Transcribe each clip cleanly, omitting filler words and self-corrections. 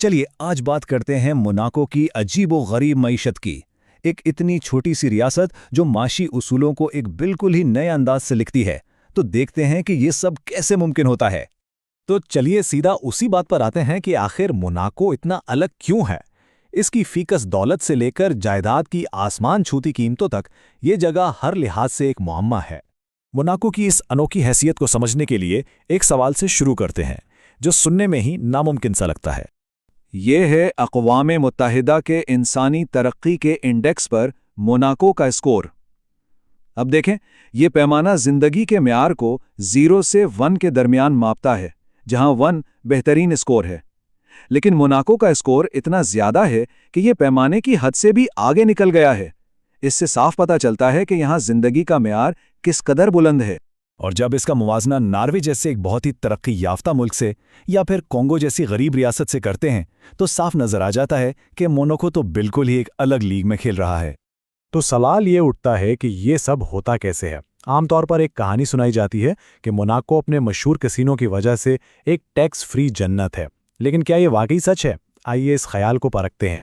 चलिए आज बात करते हैं मोनाको की अजीबो-गरीब मईशत की। एक इतनी छोटी सी रियासत जो माशी उसूलों को एक बिल्कुल ही नए अंदाज से लिखती है। तो देखते हैं कि ये सब कैसे मुमकिन होता है। तो चलिए सीधा उसी बात पर आते हैं कि आखिर मोनाको इतना अलग क्यों है। इसकी फीकस दौलत से लेकर जायदाद की आसमान छूती कीमतों तक ये जगह हर लिहाज से एक मुअम्मा है। मोनाको की इस अनोखी हैसियत को समझने के लिए एक सवाल से शुरू करते हैं जो सुनने में ही नामुमकिन सा लगता है। ये है अक़वाम मुत्तहिदा के इंसानी तरक्की के इंडेक्स पर मोनाको का स्कोर। अब देखें, ये पैमाना ज़िंदगी के म्यार को 0 से 1 के दरमियान मापता है, जहां 1 बेहतरीन स्कोर है। लेकिन मोनाको का स्कोर इतना ज़्यादा है कि ये पैमाने की हद से भी आगे निकल गया है। इससे साफ पता चलता है कि यहाँ ज़िंदगी का म्यार किस कदर बुलंद है। और जब इसका मुवाजना नॉर्वे जैसे एक बहुत ही तरक्की याफ्ता मुल्क से या फिर कोंगो जैसी गरीब रियासत से करते हैं तो साफ नजर आ जाता है कि मोनाको तो बिल्कुल ही एक अलग लीग में खेल रहा है। तो सवाल ये उठता है कि ये सब होता कैसे है। आमतौर पर एक कहानी सुनाई जाती है कि मोनाको अपने मशहूर कैसीनो की वजह से एक टैक्स फ्री जन्नत है। लेकिन क्या ये वाकई सच है? आइए इस ख्याल को परखते हैं।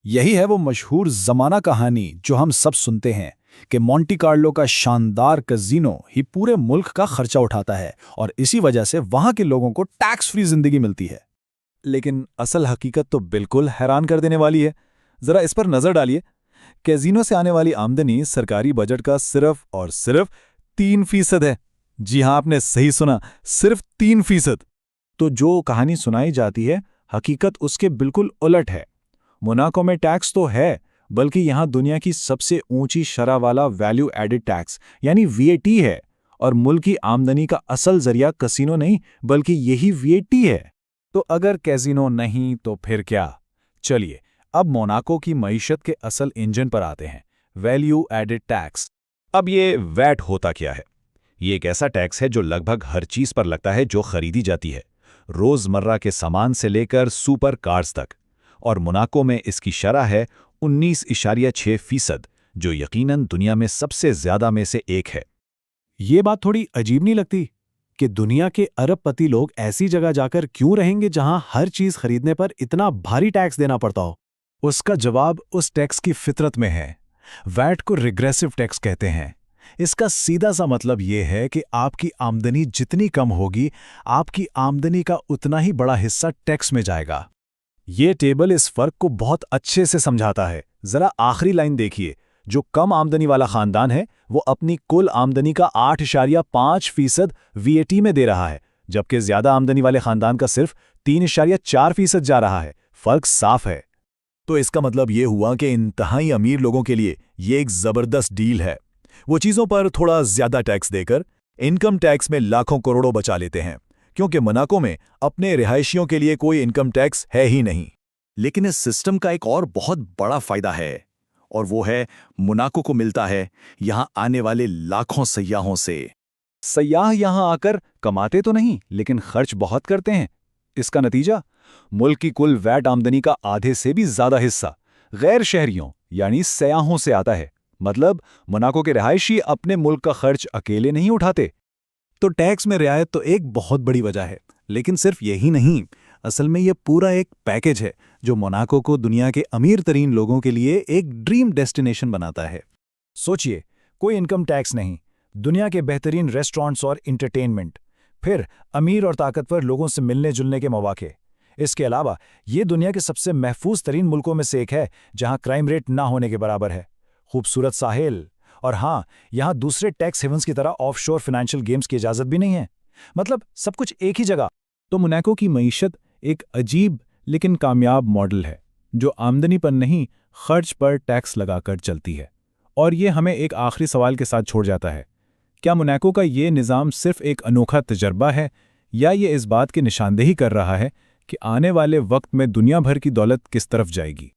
यही है वो मशहूर जमाना कहानी जो हम सब सुनते हैं कि मोंटी कार्लो का शानदार कज़िनो ही पूरे मुल्क का खर्चा उठाता है और इसी वजह से वहां के लोगों को टैक्स फ्री जिंदगी मिलती है। लेकिन असल हकीकत तो बिल्कुल हैरान कर देने वाली है। जरा इस पर नजर डालिए। कैसीनो से आने वाली आमदनी सरकारी बजट का सिर्फ और सिर्फ 3% है। जी हां, आपने सही सुना, सिर्फ 3%। तो जो कहानी सुनाई जाती है हकीकत उसके बिल्कुल उलट है। मोनाको में टैक्स तो है, बल्कि यहां दुनिया की सबसे ऊंची शरह वाला वैल्यू एडेड टैक्स यानी वीएटी है। और मुल्क की आमदनी का असल जरिया कैसीनो नहीं बल्कि यही वीएटी है। तो अगर कैसीनो नहीं तो फिर क्या? चलिए अब मोनाको की मईशत के असल इंजन पर आते हैं, वैल्यू एडेड टैक्स। अब ये वैट होता क्या है? ये एक ऐसा टैक्स है जो लगभग हर चीज पर लगता है जो खरीदी जाती है, रोजमर्रा के सामान से लेकर सुपर कार्स तक। और मोनाको में इसकी शरह है 19.6%, जो यकीनन दुनिया में सबसे ज्यादा में से एक है। ये बात थोड़ी अजीब नहीं लगती कि दुनिया के अरबपति लोग ऐसी जगह जाकर क्यों रहेंगे जहां हर चीज खरीदने पर इतना भारी टैक्स देना पड़ता हो? उसका जवाब उस टैक्स की फितरत में है। वैट को रिग्रेसिव टैक्स कहते हैं। इसका सीधा सा मतलब यह है कि आपकी आमदनी जितनी कम होगी, आपकी आमदनी का उतना ही बड़ा हिस्सा टैक्स में जाएगा। ये टेबल इस फर्क को बहुत अच्छे से समझाता है। जरा आखिरी लाइन देखिए। जो कम आमदनी वाला खानदान है वो अपनी कुल आमदनी का 8.5% वीएटी में दे रहा है, जबकि ज्यादा आमदनी वाले खानदान का सिर्फ 3.4% जा रहा है। फर्क साफ है। तो इसका मतलब ये हुआ कि इंतहाई अमीर लोगों के लिए ये एक जबरदस्त डील है। वो चीजों पर थोड़ा ज्यादा टैक्स देकर इनकम टैक्स में लाखों करोड़ों बचा लेते हैं, क्योंकि मोनाको में अपने रिहायशियों के लिए कोई इनकम टैक्स है ही नहीं। लेकिन इस सिस्टम का एक और बहुत बड़ा फायदा है, और वो है मोनाको को मिलता है यहां आने वाले लाखों सयाहों से। सयाह यहां आकर कमाते तो नहीं, लेकिन खर्च बहुत करते हैं। इसका नतीजा, मुल्क की कुल वैट आमदनी का आधे से भी ज्यादा हिस्सा गैर शहरियों यानी सयाहों से आता है। मतलब मोनाको के रिहायशी अपने मुल्क का खर्च अकेले नहीं उठाते। तो टैक्स में रियायत तो एक बहुत बड़ी वजह है, लेकिन सिर्फ यही नहीं। असल में यह पूरा एक पैकेज है जो मोनाको को दुनिया के अमीर तरीन लोगों के लिए एक ड्रीम डेस्टिनेशन बनाता है। सोचिए, कोई इनकम टैक्स नहीं, दुनिया के बेहतरीन रेस्टोरेंट्स और इंटरटेनमेंट, फिर अमीर और ताकतवर लोगों से मिलने जुलने के मौके। इसके अलावा ये दुनिया के सबसे महफूज तरीन मुल्कों में से एक है जहां क्राइम रेट ना होने के बराबर है, खूबसूरत साहिल, और हाँ, यहां दूसरे टैक्स हेवंस की तरह ऑफशोर फाइनेंशियल गेम्स की इजाजत भी नहीं है। मतलब सब कुछ एक ही जगह। तो मोनाको की मईशत एक अजीब लेकिन कामयाब मॉडल है जो आमदनी पर नहीं, खर्च पर टैक्स लगाकर चलती है। और ये हमें एक आखिरी सवाल के साथ छोड़ जाता है, क्या मोनाको का ये निज़ाम सिर्फ एक अनोखा तजर्बा है, या ये इस बात की निशानदेही कर रहा है कि आने वाले वक्त में दुनिया भर की दौलत किस तरफ जाएगी?